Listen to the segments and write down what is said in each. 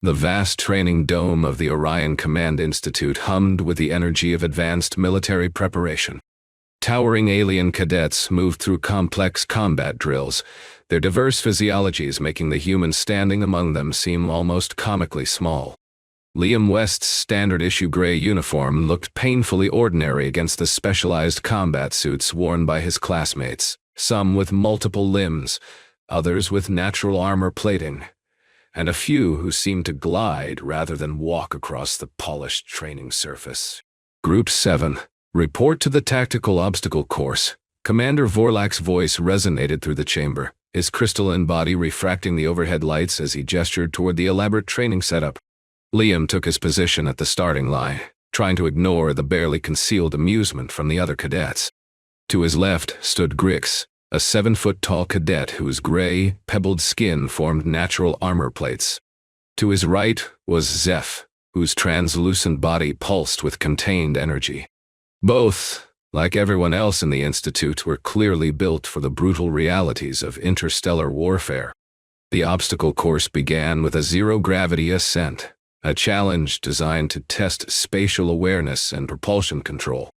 The vast training dome of the Orion Command Institute hummed with the energy of advanced military preparation. Towering alien cadets moved through complex combat drills, their diverse physiologies making the humans standing among them seem almost comically small. Liam West's standard-issue gray uniform looked painfully ordinary against the specialized combat suits worn by his classmates, some with multiple limbs, others with natural armor plating, and a few who seemed to glide rather than walk across the polished training surface. Group 7. Report to the tactical obstacle course. Commander Vorlak's voice resonated through the chamber, his crystalline body refracting the overhead lights as he gestured toward the elaborate training setup. Liam took his position at the starting line, trying to ignore the barely concealed amusement from the other cadets. To his left stood Grix, a 7-foot-tall cadet whose gray, pebbled skin formed natural armor plates. To his right was Zeph, whose translucent body pulsed with contained energy. Both, like everyone else in the Institute, were clearly built for the brutal realities of interstellar warfare. The obstacle course began with a zero-gravity ascent, a challenge designed to test spatial awareness and propulsion control.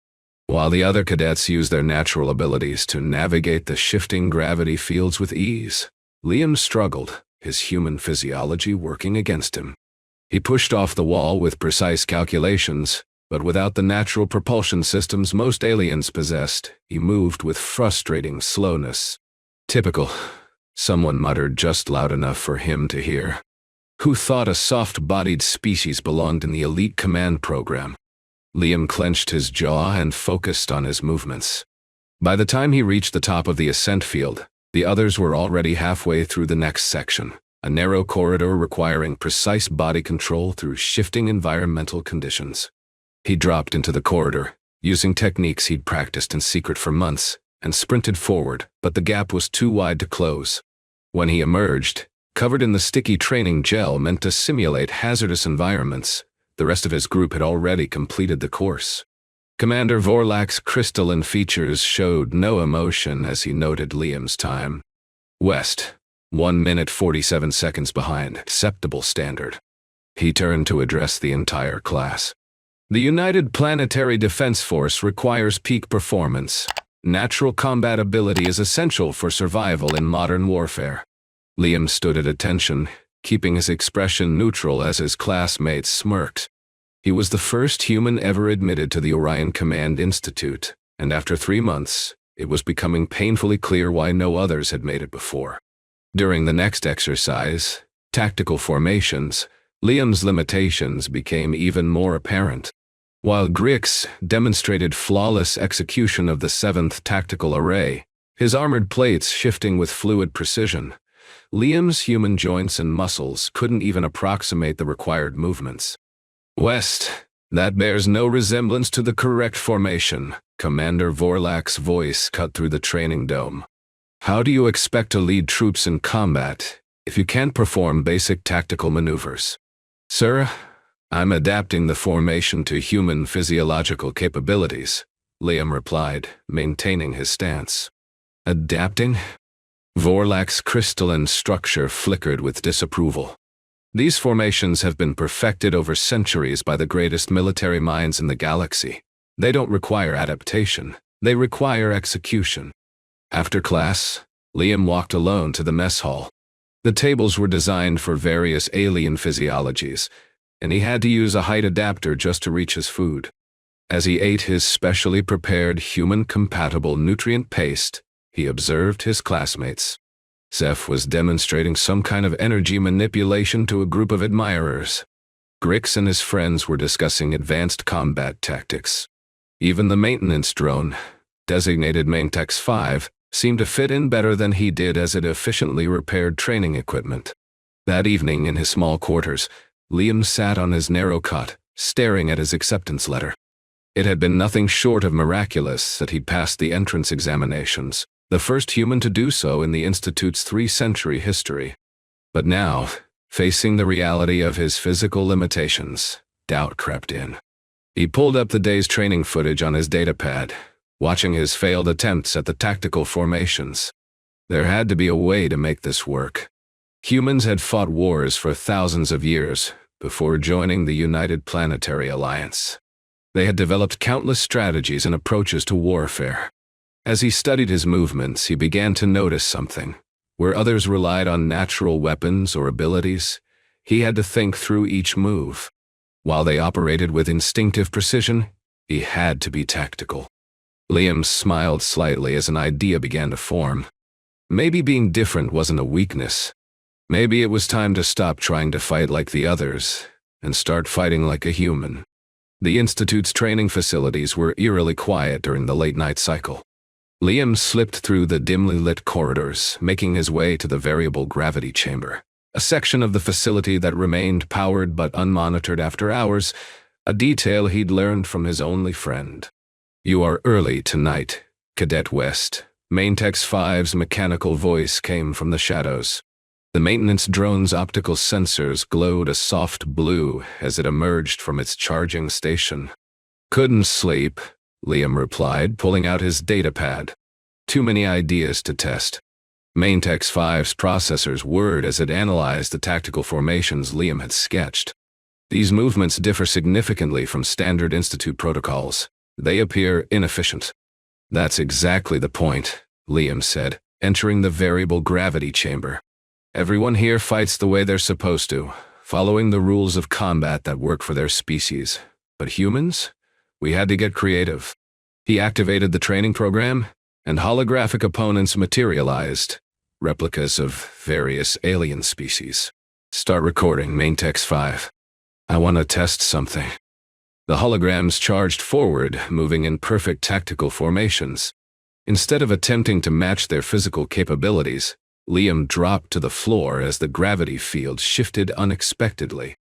While the other cadets used their natural abilities to navigate the shifting gravity fields with ease, Liam struggled, his human physiology working against him. He pushed off the wall with precise calculations, but without the natural propulsion systems most aliens possessed, he moved with frustrating slowness. Typical, someone muttered just loud enough for him to hear. Who thought a soft-bodied species belonged in the elite command program? Liam clenched his jaw and focused on his movements. By the time he reached the top of the ascent field, the others were already halfway through the next section, a narrow corridor requiring precise body control through shifting environmental conditions. He dropped into the corridor, using techniques he'd practiced in secret for months, and sprinted forward, but the gap was too wide to close. When he emerged, covered in the sticky training gel meant to simulate hazardous environments, the rest of his group had already completed the course. Commander Vorlak's crystalline features showed no emotion as he noted Liam's time. West, 1 minute 47 seconds behind, acceptable standard. He turned to address the entire class. The United Planetary Defense Force requires peak performance. Natural combat ability is essential for survival in modern warfare. Liam stood at attention, keeping his expression neutral as his classmates smirked. He was the first human ever admitted to the Orion Command Institute, and after 3 months, it was becoming painfully clear why no others had made it before. During the next exercise, tactical formations, Liam's limitations became even more apparent. While Grix demonstrated flawless execution of the 7th Tactical Array, his armored plates shifting with fluid precision, Liam's human joints and muscles couldn't even approximate the required movements. West, that bears no resemblance to the correct formation, Commander Vorlak's voice cut through the training dome. How do you expect to lead troops in combat if you can't perform basic tactical maneuvers? Sir, I'm adapting the formation to human physiological capabilities, Liam replied, maintaining his stance. Adapting? Vorlak's crystalline structure flickered with disapproval. These formations have been perfected over centuries by the greatest military minds in the galaxy. They don't require adaptation, they require execution. After class, Liam walked alone to the mess hall. The tables were designed for various alien physiologies, and he had to use a height adapter just to reach his food. As he ate his specially prepared human-compatible nutrient paste, he observed his classmates. Zeph was demonstrating some kind of energy manipulation to a group of admirers. Grix and his friends were discussing advanced combat tactics. Even the maintenance drone, designated Maintex 5, seemed to fit in better than he did as it efficiently repaired training equipment. That evening in his small quarters, Liam sat on his narrow cot, staring at his acceptance letter. It had been nothing short of miraculous that he'd passed the entrance examinations, the first human to do so in the Institute's 3-century history. But now, facing the reality of his physical limitations, doubt crept in. He pulled up the day's training footage on his datapad, watching his failed attempts at the tactical formations. There had to be a way to make this work. Humans had fought wars for thousands of years before joining the United Planetary Alliance. They had developed countless strategies and approaches to warfare. As he studied his movements, he began to notice something. Where others relied on natural weapons or abilities, he had to think through each move. While they operated with instinctive precision, he had to be tactical. Liam smiled slightly as an idea began to form. Maybe being different wasn't a weakness. Maybe it was time to stop trying to fight like the others and start fighting like a human. The Institute's training facilities were eerily quiet during the late-night cycle. Liam slipped through the dimly lit corridors, making his way to the variable gravity chamber, a section of the facility that remained powered but unmonitored after hours, a detail he'd learned from his only friend. "You are early tonight, Cadet West." Maintex 5's mechanical voice came from the shadows. The maintenance drone's optical sensors glowed a soft blue as it emerged from its charging station. "Couldn't sleep," Liam replied, pulling out his datapad. "Too many ideas to test." Maintex 5's processors whirred as it analyzed the tactical formations Liam had sketched. "These movements differ significantly from standard Institute protocols. They appear inefficient." "That's exactly the point," Liam said, entering the variable gravity chamber. "Everyone here fights the way they're supposed to, following the rules of combat that work for their species. But humans? We had to get creative." He activated the training program, and holographic opponents materialized, replicas of various alien species. "Start recording, Maintex 5. I want to test something." The holograms charged forward, moving in perfect tactical formations. Instead of attempting to match their physical capabilities, Liam dropped to the floor as the gravity field shifted unexpectedly.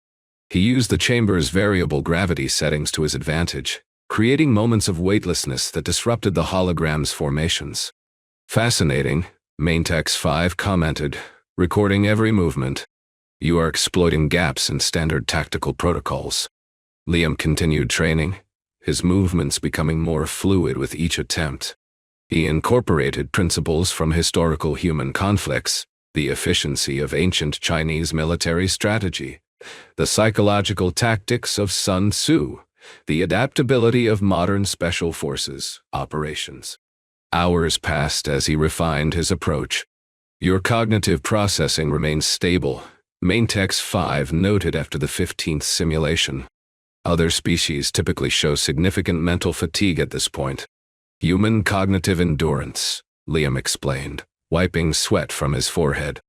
He used the chamber's variable gravity settings to his advantage, creating moments of weightlessness that disrupted the hologram's formations. "Fascinating," Maintex 5 commented, recording every movement. "You are exploiting gaps in standard tactical protocols." Liam continued training, his movements becoming more fluid with each attempt. He incorporated principles from historical human conflicts, the efficiency of ancient Chinese military strategy, the psychological tactics of Sun Tzu, the adaptability of modern special forces operations. Hours passed as he refined his approach. "Your cognitive processing remains stable," Maintex 5 noted after the 15th simulation. "Other species typically show significant mental fatigue at this point." "Human cognitive endurance," Liam explained, wiping sweat from his forehead.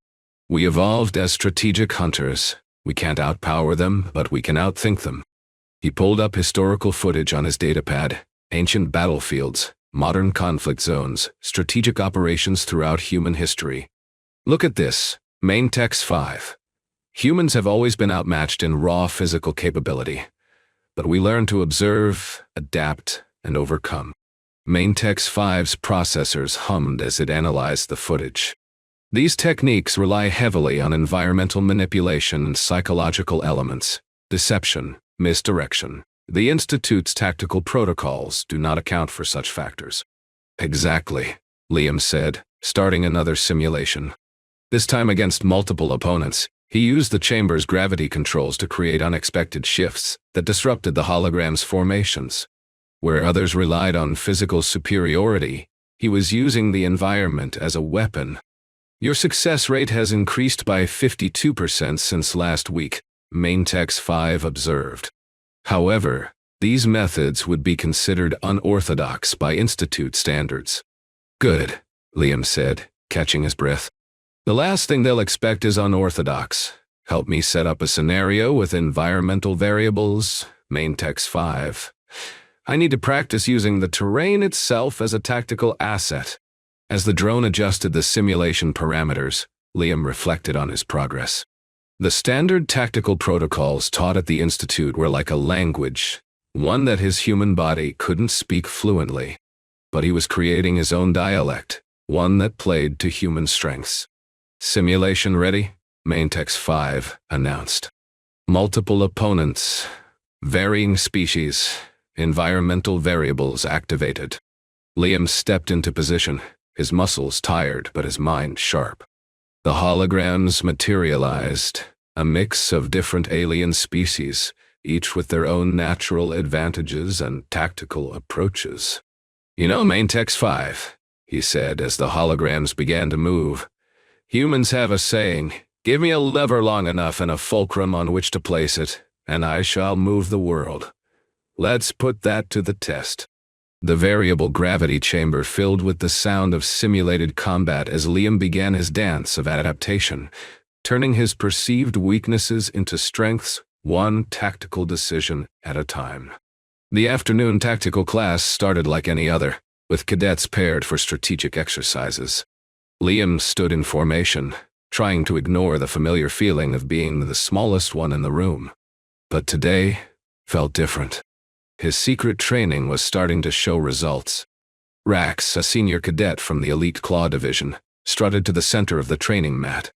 "We evolved as strategic hunters. We can't outpower them, but we can outthink them." He pulled up historical footage on his datapad, ancient battlefields, modern conflict zones, strategic operations throughout human history. "Look at this, Maintex 5. Humans have always been outmatched in raw physical capability, but we learn to observe, adapt, and overcome." Maintex 5's processors hummed as it analyzed the footage. These techniques rely heavily on environmental manipulation and psychological elements, deception, misdirection. The Institute's tactical protocols do not account for such factors. "Exactly," Liam said, starting another simulation. This time against multiple opponents, he used the chamber's gravity controls to create unexpected shifts that disrupted the hologram's formations. Where others relied on physical superiority, he was using the environment as a weapon. "Your success rate has increased by 52% since last week," Maintex 5 observed. "However, these methods would be considered unorthodox by Institute standards." "Good," Liam said, catching his breath. "The last thing they'll expect is unorthodox. Help me set up a scenario with environmental variables, Maintex 5. I need to practice using the terrain itself as a tactical asset." As the drone adjusted the simulation parameters, Liam reflected on his progress. The standard tactical protocols taught at the Institute were like a language, one that his human body couldn't speak fluently. But he was creating his own dialect, one that played to human strengths. "Simulation ready?" Maintex 5 announced. "Multiple opponents, varying species, environmental variables activated." Liam stepped into position, his muscles tired but his mind sharp. The holograms materialized, a mix of different alien species, each with their own natural advantages and tactical approaches. "You know, Main Text 5, he said as the holograms began to move. "Humans have a saying, give me a lever long enough and a fulcrum on which to place it, and I shall move the world. Let's put that to the test." The variable gravity chamber filled with the sound of simulated combat as Liam began his dance of adaptation, turning his perceived weaknesses into strengths, one tactical decision at a time. The afternoon tactical class started like any other, with cadets paired for strategic exercises. Liam stood in formation, trying to ignore the familiar feeling of being the smallest one in the room. But today felt different. His secret training was starting to show results. Rax, a senior cadet from the elite Claw Division, strutted to the center of the training mat.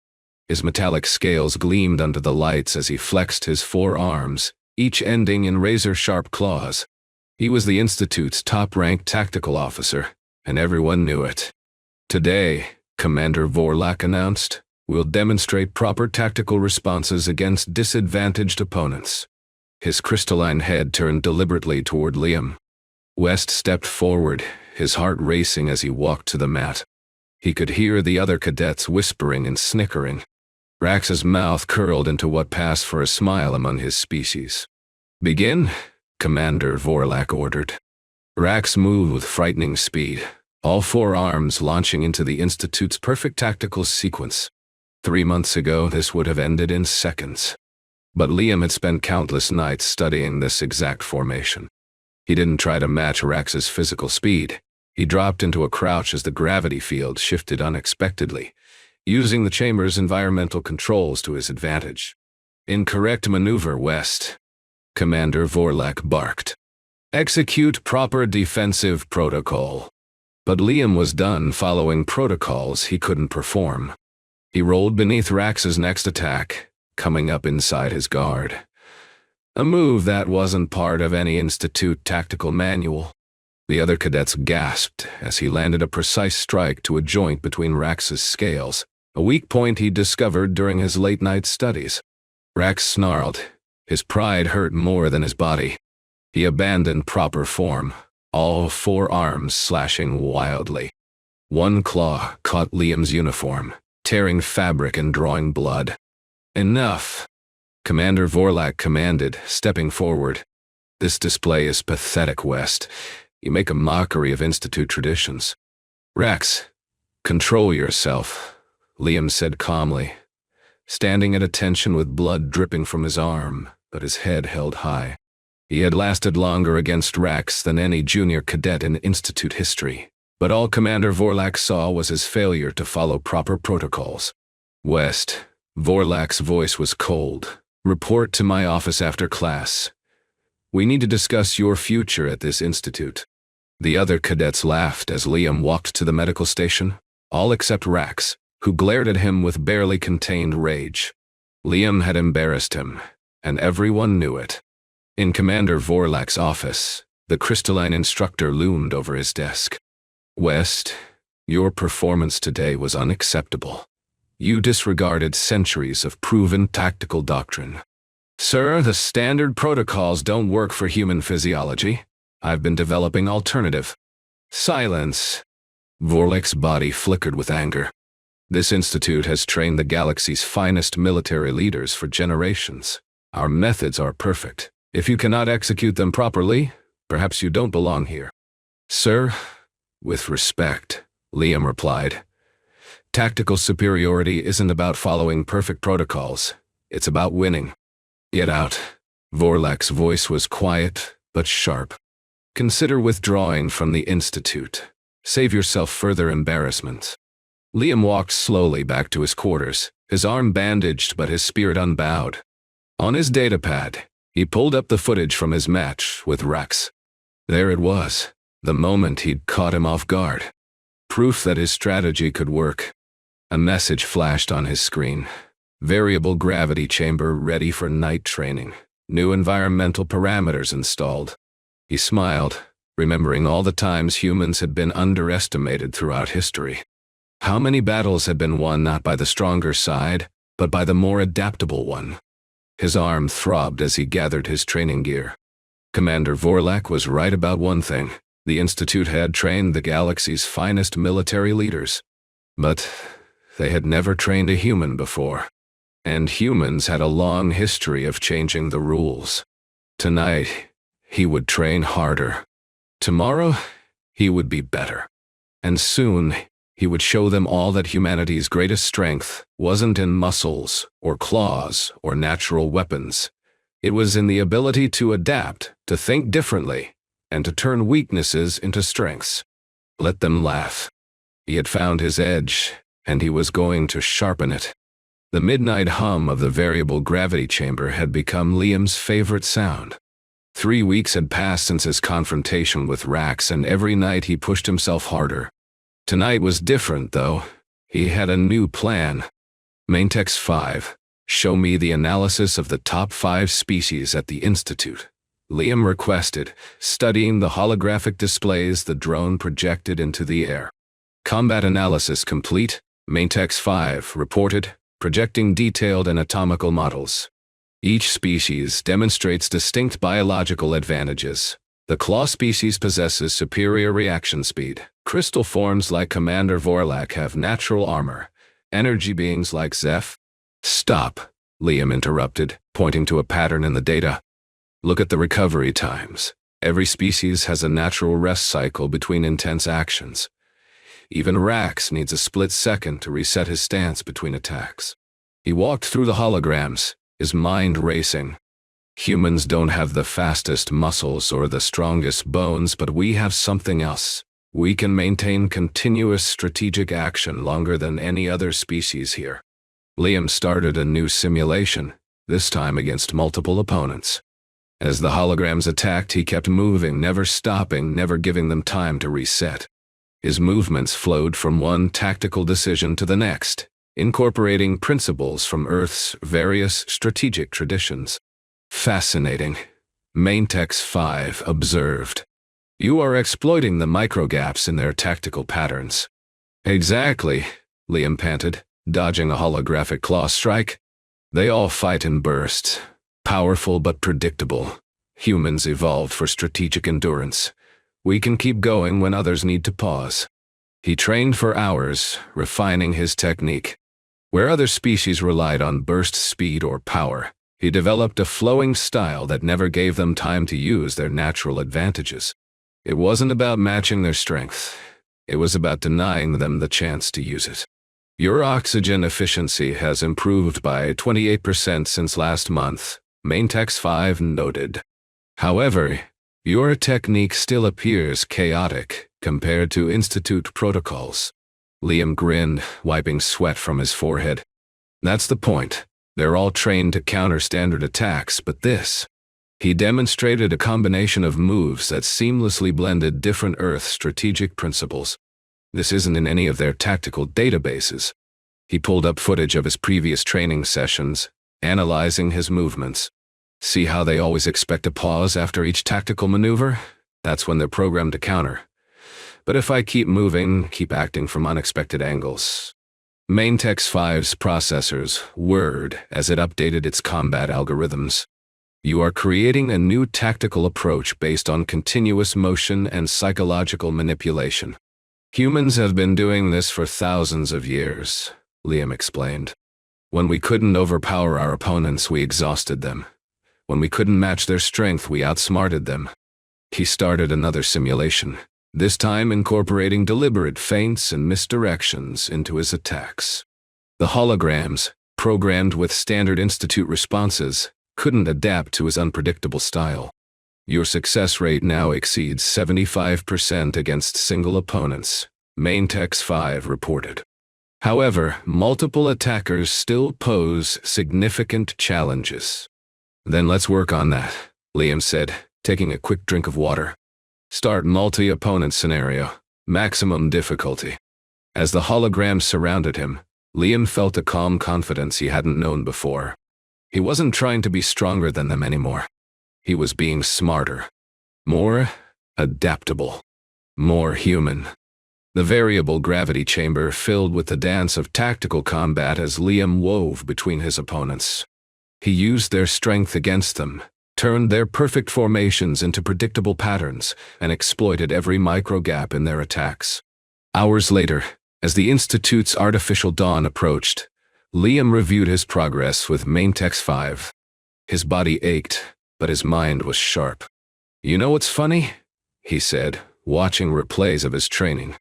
His metallic scales gleamed under the lights as he flexed his 4 arms, each ending in razor-sharp claws. He was the Institute's top-ranked tactical officer, and everyone knew it. "Today," Commander Vorlak announced, "we'll demonstrate proper tactical responses against disadvantaged opponents." His crystalline head turned deliberately toward Liam. West stepped forward, his heart racing as he walked to the mat. He could hear the other cadets whispering and snickering. Rax's mouth curled into what passed for a smile among his species. "Begin," Commander Vorlak ordered. Rax moved with frightening speed, all 4 arms launching into the Institute's perfect tactical sequence. 3 months ago, this would have ended in seconds. But Liam had spent countless nights studying this exact formation. He didn't try to match Rax's physical speed. He dropped into a crouch as the gravity field shifted unexpectedly, using the chamber's environmental controls to his advantage. "Incorrect maneuver, West," Commander Vorlak barked. "Execute proper defensive protocol." But Liam was done following protocols he couldn't perform. He rolled beneath Rax's next attack, coming up inside his guard. A move that wasn't part of any Institute tactical manual. The other cadets gasped as he landed a precise strike to a joint between Rax's scales, a weak point he'd discovered during his late-night studies. Rax snarled. His pride hurt more than his body. He abandoned proper form, all 4 arms slashing wildly. One claw caught Liam's uniform, tearing fabric and drawing blood. "Enough," Commander Vorlak commanded, stepping forward. "This display is pathetic, West. You make a mockery of Institute traditions." "Rax, control yourself," Liam said calmly, standing at attention with blood dripping from his arm, but his head held high. He had lasted longer against Rax than any junior cadet in Institute history, but all Commander Vorlak saw was his failure to follow proper protocols. "West," Vorlak's voice was cold. "Report to my office after class. We need to discuss your future at this institute." The other cadets laughed as Liam walked to the medical station, all except Rax, who glared at him with barely contained rage. Liam had embarrassed him, and everyone knew it. In Commander Vorlak's office, the crystalline instructor loomed over his desk. "West, your performance today was unacceptable. You disregarded centuries of proven tactical doctrine." "Sir, the standard protocols don't work for human physiology. I've been developing alternative." "Silence." Vorlak's body flickered with anger. "This institute has trained the galaxy's finest military leaders for generations. Our methods are perfect. If you cannot execute them properly, perhaps you don't belong here." "Sir, with respect," Liam replied. "Tactical superiority isn't about following perfect protocols. It's about winning." "Get out." Vorlak's voice was quiet, but sharp. "Consider withdrawing from the Institute. Save yourself further embarrassment." Liam walked slowly back to his quarters, his arm bandaged but his spirit unbowed. On his datapad, he pulled up the footage from his match with Rax. There it was, the moment he'd caught him off guard. Proof that his strategy could work. A message flashed on his screen. Variable gravity chamber ready for night training. New environmental parameters installed. He smiled, remembering all the times humans had been underestimated throughout history. How many battles had been won not by the stronger side, but by the more adaptable one? His arm throbbed as he gathered his training gear. Commander Vorlak was right about one thing. The Institute had trained the galaxy's finest military leaders. But they had never trained a human before. And humans had a long history of changing the rules. Tonight, he would train harder. Tomorrow, he would be better. And soon, he would show them all that humanity's greatest strength wasn't in muscles, or claws, or natural weapons. It was in the ability to adapt, to think differently, and to turn weaknesses into strengths. Let them laugh. He had found his edge, and he was going to sharpen it. The midnight hum of the variable gravity chamber had become Liam's favorite sound. 3 weeks had passed since his confrontation with Rax, and every night he pushed himself harder. Tonight was different, though. He had a new plan. Maintex 5. Show me the analysis of the top 5 species at the Institute, Liam requested, studying the holographic displays the drone projected into the air. Combat analysis complete, Maintex 5 reported, projecting detailed anatomical models. Each species demonstrates distinct biological advantages. The claw species possesses superior reaction speed. Crystal forms like Commander Vorlak have natural armor. Energy beings like Zeph. Stop, Liam interrupted, pointing to a pattern in the data. Look at the recovery times. Every species has a natural rest cycle between intense actions. Even Rax needs a split second to reset his stance between attacks. He walked through the holograms, his mind racing. Humans don't have the fastest muscles or the strongest bones, but we have something else. We can maintain continuous strategic action longer than any other species here. Liam started a new simulation, this time against multiple opponents. As the holograms attacked, he kept moving, never stopping, never giving them time to reset. His movements flowed from one tactical decision to the next, incorporating principles from Earth's various strategic traditions. Fascinating, Maintex 5 observed. You are exploiting the microgaps in their tactical patterns. Exactly, Liam panted, dodging a holographic claw strike. They all fight in bursts, powerful but predictable. Humans evolved for strategic endurance. We can keep going when others need to pause. He trained for hours, refining his technique. Where other species relied on burst speed or power, he developed a flowing style that never gave them time to use their natural advantages. It wasn't about matching their strength. It was about denying them the chance to use it. Your oxygen efficiency has improved by 28% since last month, Maintex 5 noted. However, your technique still appears chaotic compared to Institute protocols. Liam grinned, wiping sweat from his forehead. That's the point. They're all trained to counter standard attacks, but this. He demonstrated a combination of moves that seamlessly blended different Earth strategic principles. This isn't in any of their tactical databases. He pulled up footage of his previous training sessions, analyzing his movements. See how they always expect a pause after each tactical maneuver? That's when they're programmed to counter. But if I keep moving, keep acting from unexpected angles. Maintex 5's processors whirred as it updated its combat algorithms. You are creating a new tactical approach based on continuous motion and psychological manipulation. Humans have been doing this for thousands of years, Liam explained. When we couldn't overpower our opponents, we exhausted them. When we couldn't match their strength, we outsmarted them. He started another simulation, this time incorporating deliberate feints and misdirections into his attacks. The holograms, programmed with standard Institute responses, couldn't adapt to his unpredictable style. Your success rate now exceeds 75% against single opponents, Maintex 5 reported. However, multiple attackers still pose significant challenges. Then let's work on that, Liam said, taking a quick drink of water. Start multi-opponent scenario, maximum difficulty. As the holograms surrounded him, Liam felt a calm confidence he hadn't known before. He wasn't trying to be stronger than them anymore. He was being smarter, more adaptable, more human. The variable gravity chamber filled with the dance of tactical combat as Liam wove between his opponents. He used their strength against them, turned their perfect formations into predictable patterns, and exploited every micro-gap in their attacks. Hours later, as the Institute's artificial dawn approached, Liam reviewed his progress with Maintex 5. His body ached, but his mind was sharp. "You know what's funny?" he said, watching replays of his training.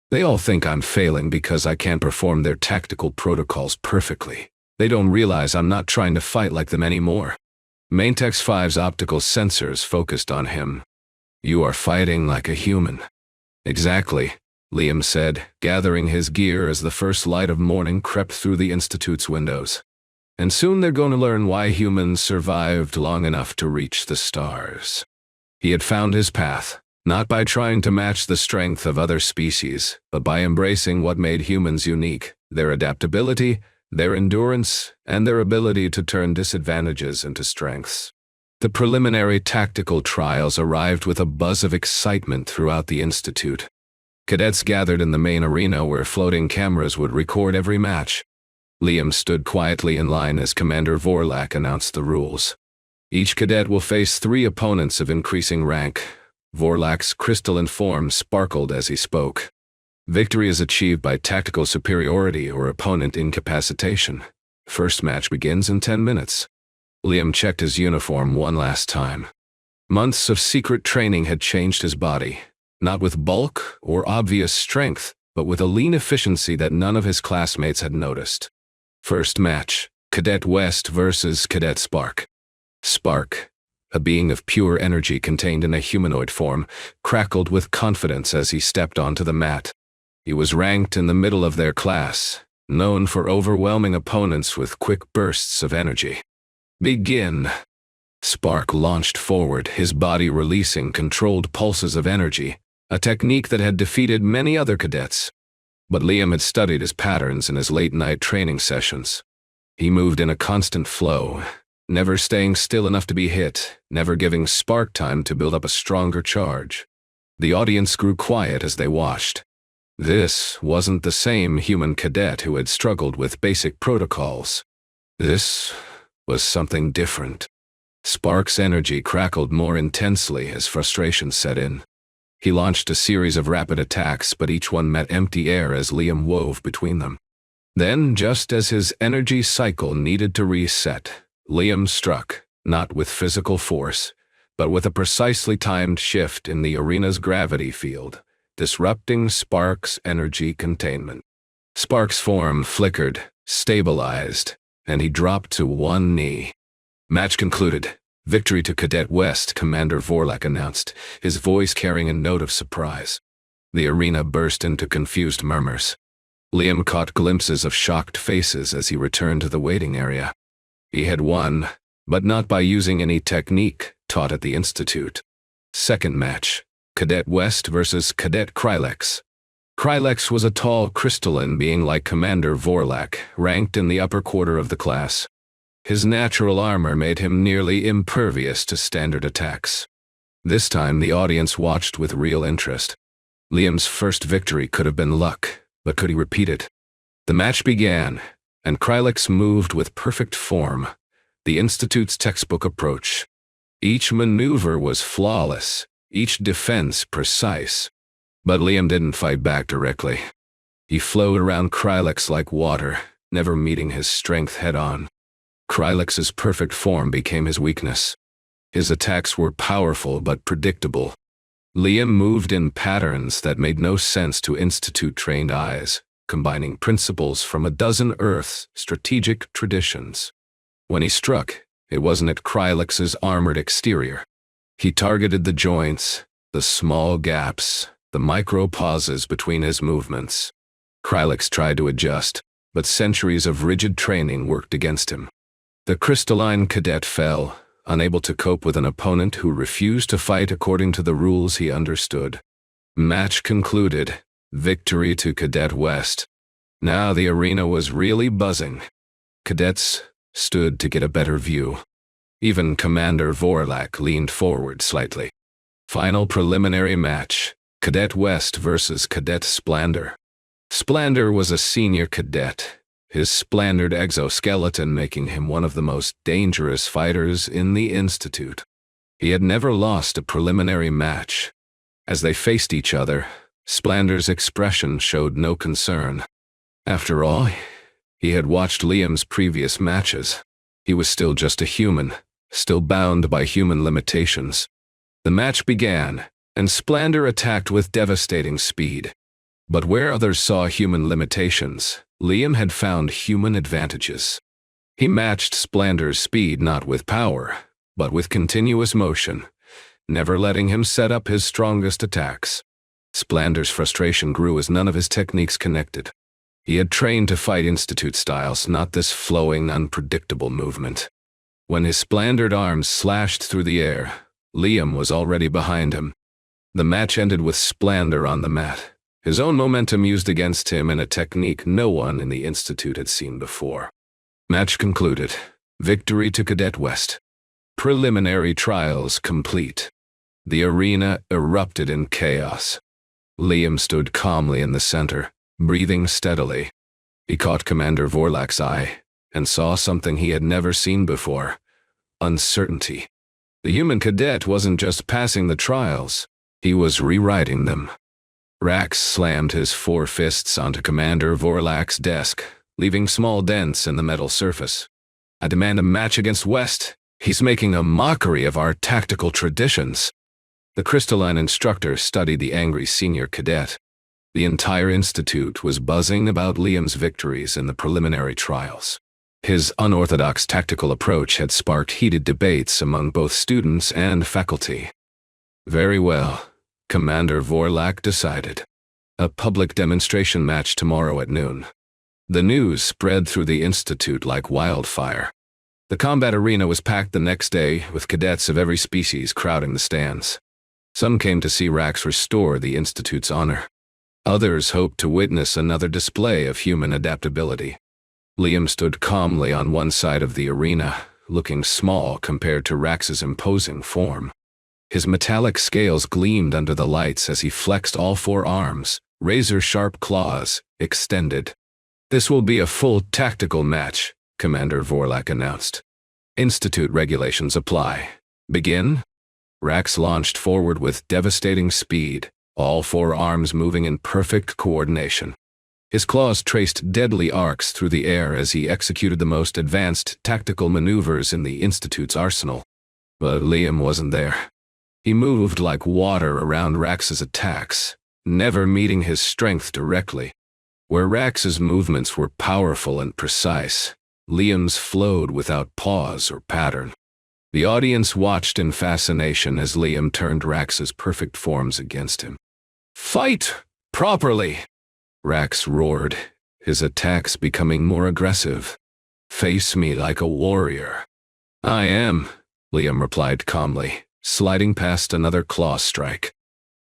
"They all think I'm failing because I can't perform their tactical protocols perfectly. They don't realize I'm not trying to fight like them anymore." Maintex 5's optical sensors focused on him. "You are fighting like a human." "Exactly," Liam said, gathering his gear as the first light of morning crept through the Institute's windows. "And soon they're going to learn why humans survived long enough to reach the stars." He had found his path, not by trying to match the strength of other species, but by embracing what made humans unique: their adaptability, their endurance, and their ability to turn disadvantages into strengths. The preliminary tactical trials arrived with a buzz of excitement throughout the Institute. Cadets gathered in the main arena where floating cameras would record every match. Liam stood quietly in line as Commander Vorlak announced the rules. Each cadet will face 3 opponents of increasing rank. Vorlak's crystalline form sparkled as he spoke. Victory is achieved by tactical superiority or opponent incapacitation. First match begins in 10 minutes. Liam checked his uniform one last time. Months of secret training had changed his body, not with bulk or obvious strength, but with a lean efficiency that none of his classmates had noticed. First match, Cadet West versus Cadet Spark. Spark, a being of pure energy contained in a humanoid form, crackled with confidence as he stepped onto the mat. He was ranked in the middle of their class, known for overwhelming opponents with quick bursts of energy. "Begin." Spark launched forward, his body releasing controlled pulses of energy, a technique that had defeated many other cadets. But Liam had studied his patterns in his late-night training sessions. He moved in a constant flow, never staying still enough to be hit, never giving Spark time to build up a stronger charge. The audience grew quiet as they watched. This wasn't the same human cadet who had struggled with basic protocols. This was something different. Spark's energy crackled more intensely as frustration set in. He launched a series of rapid attacks, but each one met empty air as Liam wove between them. Then, just as his energy cycle needed to reset, Liam struck, not with physical force, but with a precisely timed shift in the arena's gravity field, disrupting Spark's energy containment. Spark's form flickered, stabilized, and he dropped to one knee. Match concluded. "Victory to Cadet West," Commander Vorlak announced, his voice carrying a note of surprise. The arena burst into confused murmurs. Liam caught glimpses of shocked faces as he returned to the waiting area. He had won, but not by using any technique taught at the Institute. Second match, Cadet West versus Cadet Krylex. Krylex was a tall, crystalline being like Commander Vorlak, ranked in the upper quarter of the class. His natural armor made him nearly impervious to standard attacks. This time the audience watched with real interest. Liam's first victory could have been luck, but could he repeat it? The match began, and Krylex moved with perfect form, the Institute's textbook approach. Each maneuver was flawless, each defense precise. But Liam didn't fight back directly. He flowed around Krylex like water, never meeting his strength head-on. Krylex's perfect form became his weakness. His attacks were powerful but predictable. Liam moved in patterns that made no sense to Institute-trained eyes, combining principles from a dozen Earth's strategic traditions. When he struck, it wasn't at Krylex's armored exterior. He targeted the joints, the small gaps, the micro-pauses between his movements. Krylex tried to adjust, but centuries of rigid training worked against him. The crystalline cadet fell, unable to cope with an opponent who refused to fight according to the rules he understood. Match concluded. Victory to Cadet West. Now the arena was really buzzing. Cadets stood to get a better view. Even Commander Vorlak leaned forward slightly. Final preliminary match. Cadet West versus Cadet Splander. Splander was a senior cadet, his splandered exoskeleton making him one of the most dangerous fighters in the Institute. He had never lost a preliminary match. As they faced each other, Splander's expression showed no concern. After all, he had watched Liam's previous matches. He was still just a human, still bound by human limitations. The match began, and Splander attacked with devastating speed. But where others saw human limitations, Liam had found human advantages. He matched Splander's speed not with power, but with continuous motion, never letting him set up his strongest attacks. Splander's frustration grew as none of his techniques connected. He had trained to fight Institute styles, not this flowing, unpredictable movement. When his splandered arms slashed through the air, Liam was already behind him. The match ended with Splander on the mat, his own momentum used against him in a technique no one in the Institute had seen before. Match concluded. Victory to Cadet West. Preliminary trials complete. The arena erupted in chaos. Liam stood calmly in the center, breathing steadily. He caught Commander Vorlak's eye and saw something he had never seen before: uncertainty. The human cadet wasn't just passing the trials, he was rewriting them. Rax slammed his 4 fists onto Commander Vorlak's desk, leaving small dents in the metal surface. "I demand a match against West. He's making a mockery of our tactical traditions." The crystalline instructor studied the angry senior cadet. The entire Institute was buzzing about Liam's victories in the preliminary trials. His unorthodox tactical approach had sparked heated debates among both students and faculty. Very well, Commander Vorlak decided. A public demonstration match tomorrow at noon. The news spread through the Institute like wildfire. The combat arena was packed the next day, with cadets of every species crowding the stands. Some came to see Rax restore the Institute's honor. Others hoped to witness another display of human adaptability. Liam stood calmly on one side of the arena, looking small compared to Rax's imposing form. His metallic scales gleamed under the lights as he flexed all 4 arms, razor-sharp claws extended. "This will be a full tactical match," Commander Vorlak announced. "Institute regulations apply. Begin?" Rax launched forward with devastating speed, all 4 arms moving in perfect coordination. His claws traced deadly arcs through the air as he executed the most advanced tactical maneuvers in the Institute's arsenal. But Liam wasn't there. He moved like water around Rax's attacks, never meeting his strength directly. Where Rax's movements were powerful and precise, Liam's flowed without pause or pattern. The audience watched in fascination as Liam turned Rax's perfect forms against him. "Fight properly!" Rax roared, his attacks becoming more aggressive. "Face me like a warrior." "I am," Liam replied calmly, sliding past another claw strike.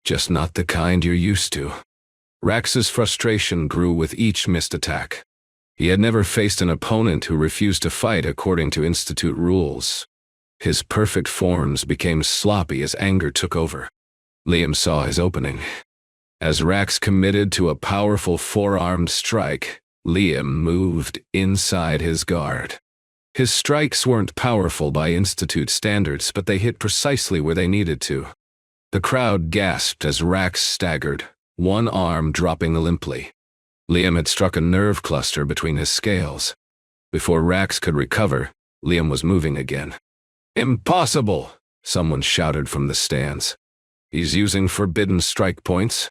"Just not the kind you're used to." Rax's frustration grew with each missed attack. He had never faced an opponent who refused to fight according to Institute rules. His perfect forms became sloppy as anger took over. Liam saw his opening. As Rax committed to a powerful 4-armed strike, Liam moved inside his guard. His strikes weren't powerful by Institute standards, but they hit precisely where they needed to. The crowd gasped as Rax staggered, one arm dropping limply. Liam had struck a nerve cluster between his scales. Before Rax could recover, Liam was moving again. "Impossible!" someone shouted from the stands. "He's using forbidden strike points."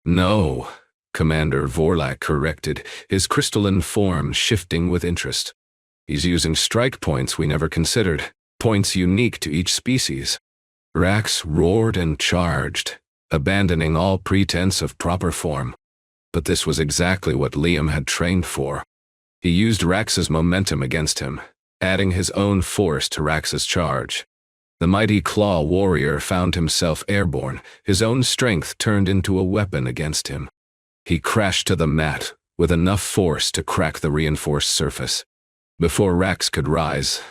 "No," Commander Vorlak corrected, his crystalline form shifting with interest. "He's using strike points we never considered, points unique to each species." Rax roared and charged, abandoning all pretense of proper form. But this was exactly what Liam had trained for. He used Rax's momentum against him, adding his own force to Rax's charge. The mighty claw warrior found himself airborne, his own strength turned into a weapon against him. He crashed to the mat, with enough force to crack the reinforced surface. Before Rax could rise,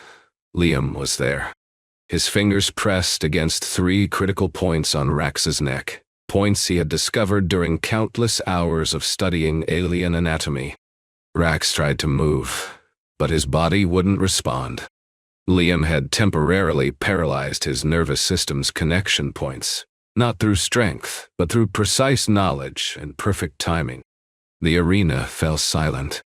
Liam was there. His fingers pressed against 3 critical points on Rax's neck, points he had discovered during countless hours of studying alien anatomy. Rax tried to move, but his body wouldn't respond. Liam had temporarily paralyzed his nervous system's connection points, not through strength, but through precise knowledge and perfect timing. The arena fell silent.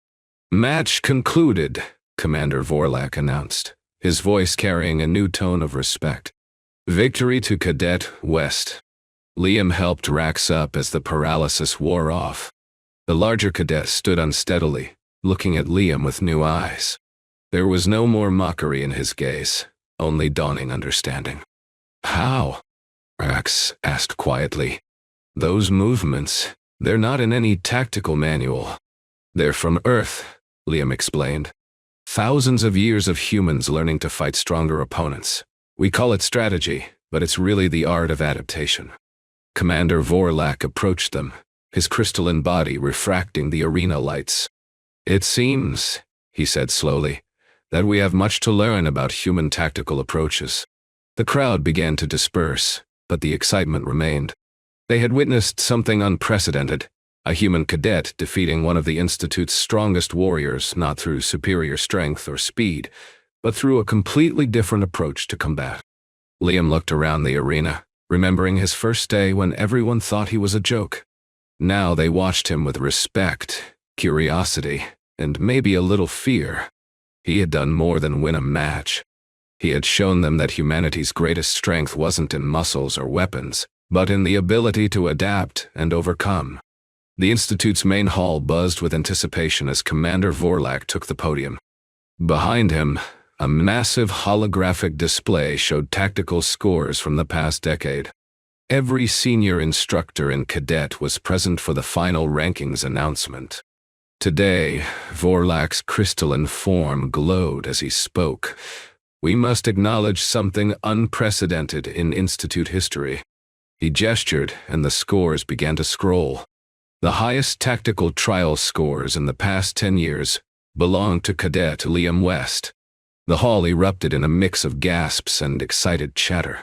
"Match concluded," Commander Vorlak announced, his voice carrying a new tone of respect. "Victory to Cadet West." Liam helped Rax up as the paralysis wore off. The larger cadet stood unsteadily, looking at Liam with new eyes. There was no more mockery in his gaze, only dawning understanding. "How?" Rax asked quietly. "Those movements, they're not in any tactical manual. They're from Earth," Liam explained. "Thousands of years of humans learning to fight stronger opponents. We call it strategy, but it's really the art of adaptation." Commander Vorlak approached them, his crystalline body refracting the arena lights. "It seems," he said slowly, "that we have much to learn about human tactical approaches." The crowd began to disperse, but the excitement remained. They had witnessed something unprecedented, a human cadet defeating one of the Institute's strongest warriors not through superior strength or speed, but through a completely different approach to combat. Liam looked around the arena, remembering his first day when everyone thought he was a joke. Now they watched him with respect, curiosity, and maybe a little fear. He had done more than win a match. He had shown them that humanity's greatest strength wasn't in muscles or weapons, but in the ability to adapt and overcome. The Institute's main hall buzzed with anticipation as Commander Vorlak took the podium. Behind him, a massive holographic display showed tactical scores from the past decade. Every senior instructor and cadet was present for the final rankings announcement. Today, Vorlak's crystalline form glowed as he spoke. "We must acknowledge something unprecedented in Institute history." He gestured, and the scores began to scroll. The highest tactical trial scores in the past 10 years belonged to Cadet Liam West. The hall erupted in a mix of gasps and excited chatter.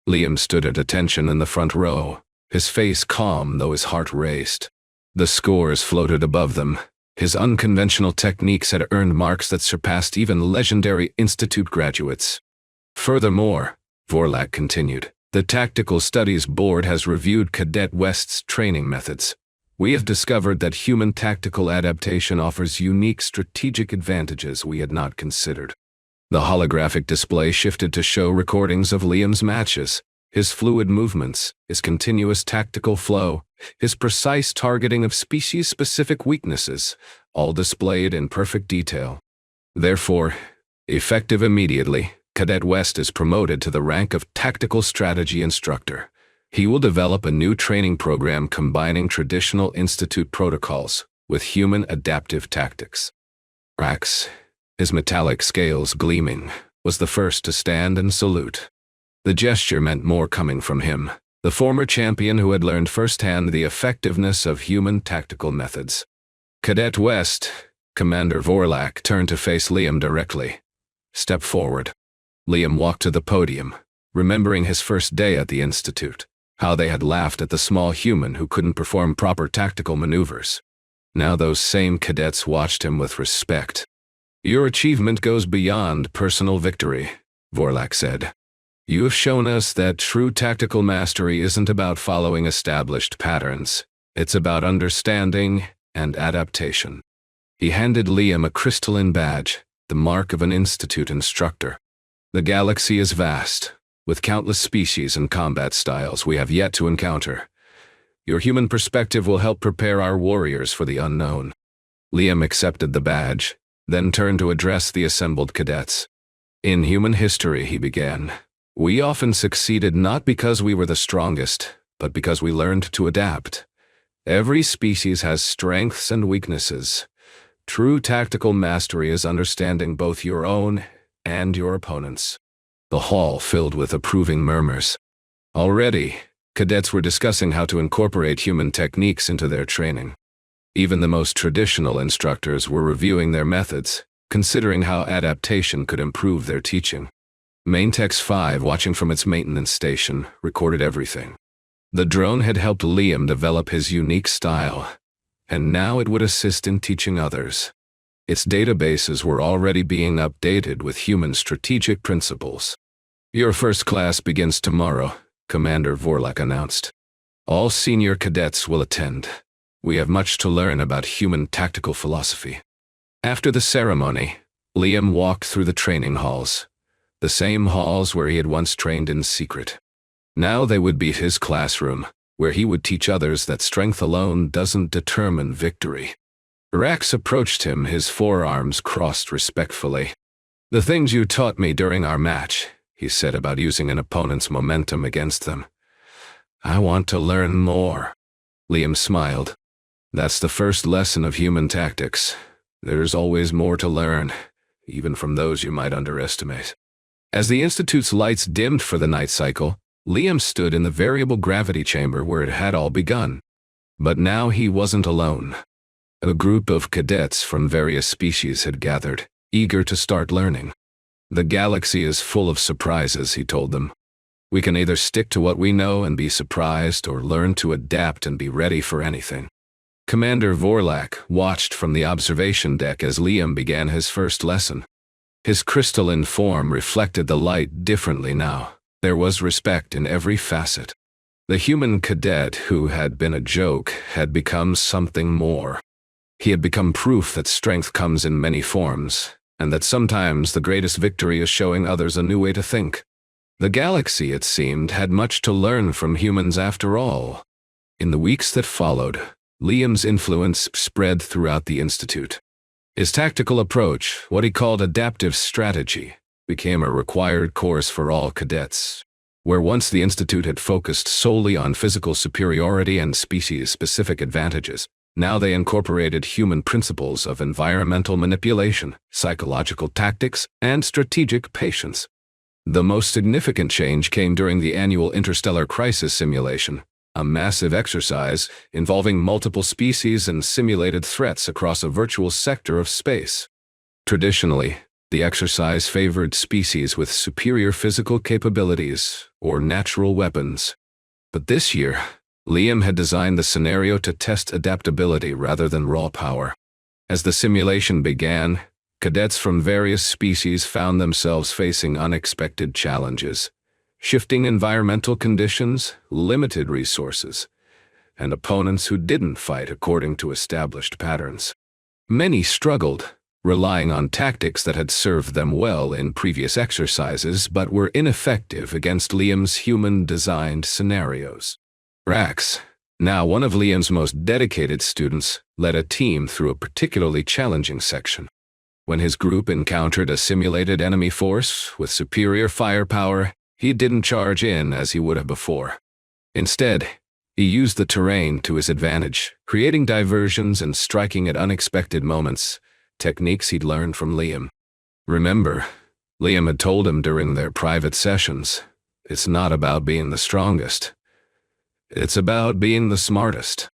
Liam stood at attention in the front row, his face calm though his heart raced. The scores floated above them. His unconventional techniques had earned marks that surpassed even legendary Institute graduates. "Furthermore," Vorlak continued, "the Tactical Studies Board has reviewed Cadet West's training methods. We have discovered that human tactical adaptation offers unique strategic advantages we had not considered." The holographic display shifted to show recordings of Liam's matches, his fluid movements, his continuous tactical flow, his precise targeting of species-specific weaknesses, all displayed in perfect detail. Therefore, effective immediately, Cadet West is promoted to the rank of Tactical Strategy Instructor. He will develop a new training program combining traditional Institute protocols with human adaptive tactics. Rax, his metallic scales gleaming, was the first to stand and salute. The gesture meant more coming from him, the former champion who had learned firsthand the effectiveness of human tactical methods. "Cadet West," Commander Vorlak turned to face Liam directly. "Step forward." Liam walked to the podium, remembering his first day at the Institute, how they had laughed at the small human who couldn't perform proper tactical maneuvers. Now those same cadets watched him with respect. "Your achievement goes beyond personal victory," Vorlak said. "You have shown us that true tactical mastery isn't about following established patterns. It's about understanding and adaptation." He handed Liam a crystalline badge, the mark of an Institute instructor. "The galaxy is vast, with countless species and combat styles we have yet to encounter. Your human perspective will help prepare our warriors for the unknown." Liam accepted the badge, then turned to address the assembled cadets. "In human history," he began, "we often succeeded not because we were the strongest, but because we learned to adapt. Every species has strengths and weaknesses. True tactical mastery is understanding both your own and your opponent's." The hall filled with approving murmurs. Already, cadets were discussing how to incorporate human techniques into their training. Even the most traditional instructors were reviewing their methods, considering how adaptation could improve their teaching. Maintex 5, watching from its maintenance station, recorded everything. The drone had helped Liam develop his unique style, and now it would assist in teaching others. Its databases were already being updated with human strategic principles. "Your first class begins tomorrow," Commander Vorlak announced. "All senior cadets will attend. We have much to learn about human tactical philosophy." After the ceremony, Liam walked through the training halls, the same halls where he had once trained in secret. Now they would be his classroom, where he would teach others that strength alone doesn't determine victory. Rax approached him, his forearms crossed respectfully. "The things you taught me during our match," he said, about using an opponent's momentum against them. "I want to learn more." Liam smiled. "That's the first lesson of human tactics. There's always more to learn, even from those you might underestimate." As the Institute's lights dimmed for the night cycle, Liam stood in the variable gravity chamber where it had all begun. But now he wasn't alone. A group of cadets from various species had gathered, eager to start learning. "The galaxy is full of surprises," he told them. "We can either stick to what we know and be surprised, or learn to adapt and be ready for anything." Commander Vorlak watched from the observation deck as Liam began his first lesson. His crystalline form reflected the light differently now. There was respect in every facet. The human cadet who had been a joke had become something more. He had become proof that strength comes in many forms, and that sometimes the greatest victory is showing others a new way to think. The galaxy, it seemed, had much to learn from humans after all. In the weeks that followed, Liam's influence spread throughout the Institute. His tactical approach, what he called adaptive strategy, became a required course for all cadets. Where once the Institute had focused solely on physical superiority and species-specific advantages, now they incorporated human principles of environmental manipulation, psychological tactics, and strategic patience. The most significant change came during the annual interstellar crisis simulation, a massive exercise involving multiple species and simulated threats across a virtual sector of space. Traditionally, the exercise favored species with superior physical capabilities or natural weapons. But this year, Liam had designed the scenario to test adaptability rather than raw power. As the simulation began, cadets from various species found themselves facing unexpected challenges. Shifting environmental conditions, limited resources, and opponents who didn't fight according to established patterns. Many struggled, relying on tactics that had served them well in previous exercises but were ineffective against Liam's human-designed scenarios. Rax, now one of Liam's most dedicated students, led a team through a particularly challenging section. When his group encountered a simulated enemy force with superior firepower, he didn't charge in as he would have before. Instead, he used the terrain to his advantage, creating diversions and striking at unexpected moments, techniques he'd learned from Liam. Remember, Liam had told him during their private sessions, it's not about being the strongest. It's about being the smartest.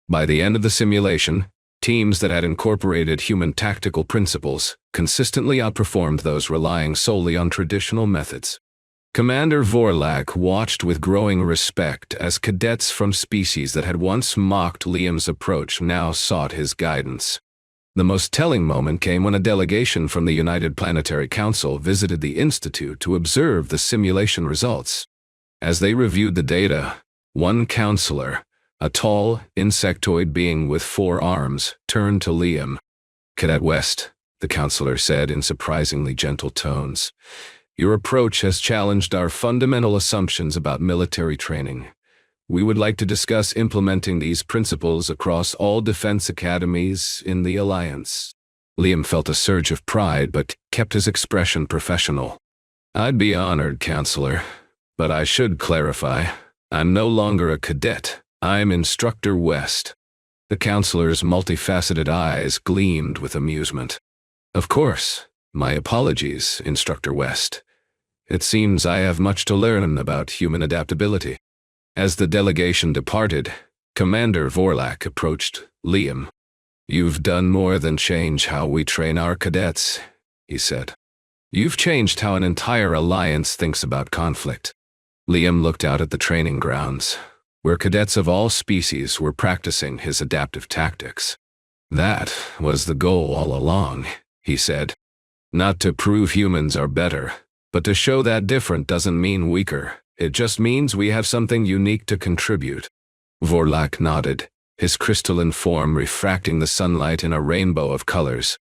By the end of the simulation, teams that had incorporated human tactical principles consistently outperformed those relying solely on traditional methods. Commander Vorlak watched with growing respect as cadets from species that had once mocked Liam's approach now sought his guidance. The most telling moment came when a delegation from the United Planetary Council visited the Institute to observe the simulation results. As they reviewed the data, one counselor, a tall, insectoid being with 4 arms, turned to Liam. "Cadet West," the counselor said in surprisingly gentle tones, "your approach has challenged our fundamental assumptions about military training. We would like to discuss implementing these principles across all defense academies in the Alliance." Liam felt a surge of pride but kept his expression professional. "I'd be honored, Counselor, but I should clarify, I'm no longer a cadet. I'm Instructor West." The counselor's multifaceted eyes gleamed with amusement. "Of course. My apologies, Instructor West. It seems I have much to learn about human adaptability." As the delegation departed, Commander Vorlak approached Liam. "You've done more than change how we train our cadets," he said. "You've changed how an entire alliance thinks about conflict." Liam looked out at the training grounds. where cadets of all species were practicing his adaptive tactics. "That was the goal all along," he said. "Not to prove humans are better, but to show that different doesn't mean weaker. It just means we have something unique to contribute." Vorlak nodded, his crystalline form refracting the sunlight in a rainbow of colors.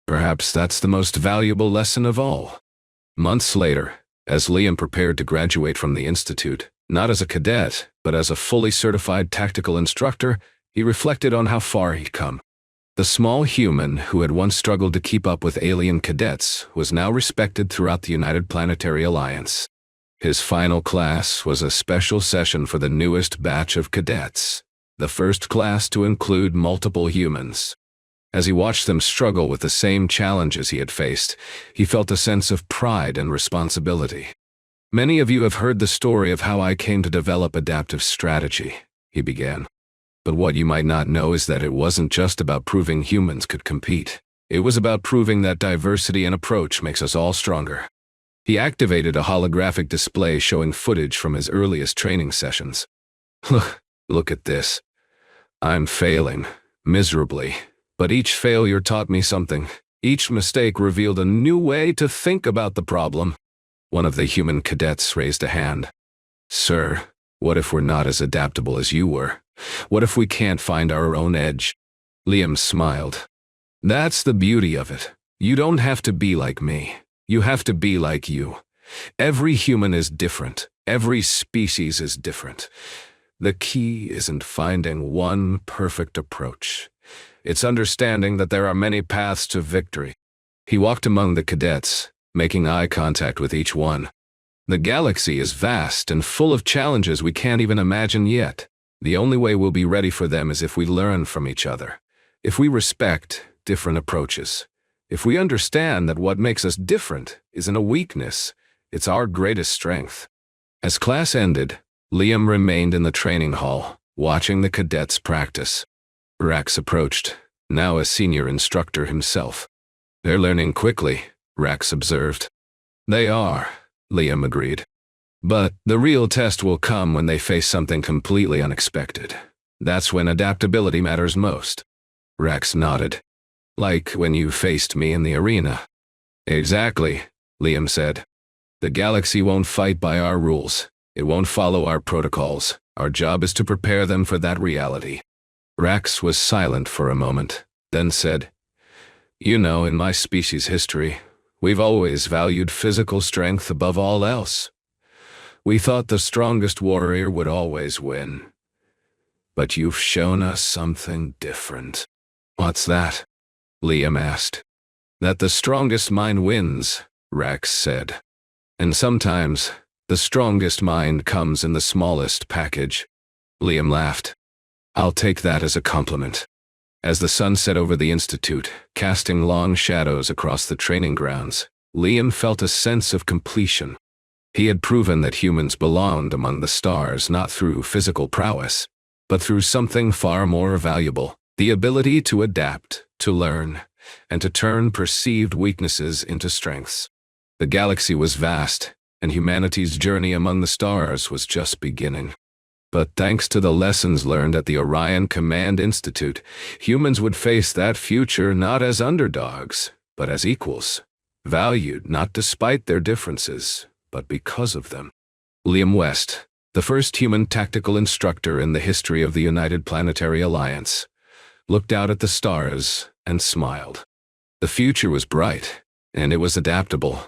"Perhaps that's the most valuable lesson of all." Months later, as Liam prepared to graduate from the Institute, not as a cadet, but as a fully certified tactical instructor, he reflected on how far he'd come. The small human who had once struggled to keep up with alien cadets was now respected throughout the United Planetary Alliance. His final class was a special session for the newest batch of cadets, the first class to include multiple humans. As he watched them struggle with the same challenges he had faced, he felt a sense of pride and responsibility. "Many of you have heard the story of how I came to develop adaptive strategy," he began. "But what you might not know is that it wasn't just about proving humans could compete. It was about proving that diversity in approach makes us all stronger." He activated a holographic display showing footage from his earliest training sessions. Look at this. I'm failing, miserably, but each failure taught me something. Each mistake revealed a new way to think about the problem." One of the human cadets raised a hand. "Sir, what if we're not as adaptable as you were? What if we can't find our own edge?" Liam smiled. "That's the beauty of it. You don't have to be like me. You have to be like you. Every human is different. Every species is different. The key isn't finding one perfect approach. It's understanding that there are many paths to victory." He walked among the cadets, making eye contact with each one. "The galaxy is vast and full of challenges we can't even imagine yet. The only way we'll be ready for them is if we learn from each other, if we respect different approaches, if we understand that what makes us different isn't a weakness, it's our greatest strength." As class ended, Liam remained in the training hall, watching the cadets practice. Rax approached, now a senior instructor himself. "They're learning quickly," Rax observed. "They are," Liam agreed. "But the real test will come when they face something completely unexpected. That's when adaptability matters most." Rax nodded. "Like when you faced me in the arena." "Exactly," Liam said. "The galaxy won't fight by our rules. It won't follow our protocols. Our job is to prepare them for that reality." Rax was silent for a moment, then said, "You know, in my species' history, we've always valued physical strength above all else. We thought the strongest warrior would always win. But you've shown us something different." "What's that?" Liam asked. "That the strongest mind wins," Rax said. "And sometimes, the strongest mind comes in the smallest package." Liam laughed. "I'll take that as a compliment." As the sun set over the Institute, casting long shadows across the training grounds, Liam felt a sense of completion. He had proven that humans belonged among the stars not through physical prowess, but through something far more valuable, the ability to adapt, to learn, and to turn perceived weaknesses into strengths. The galaxy was vast, and humanity's journey among the stars was just beginning. But thanks to the lessons learned at the Orion Command Institute, humans would face that future not as underdogs, but as equals, valued not despite their differences, but because of them. Liam West, the first human tactical instructor in the history of the United Planetary Alliance, looked out at the stars and smiled. The future was bright, and it was adaptable.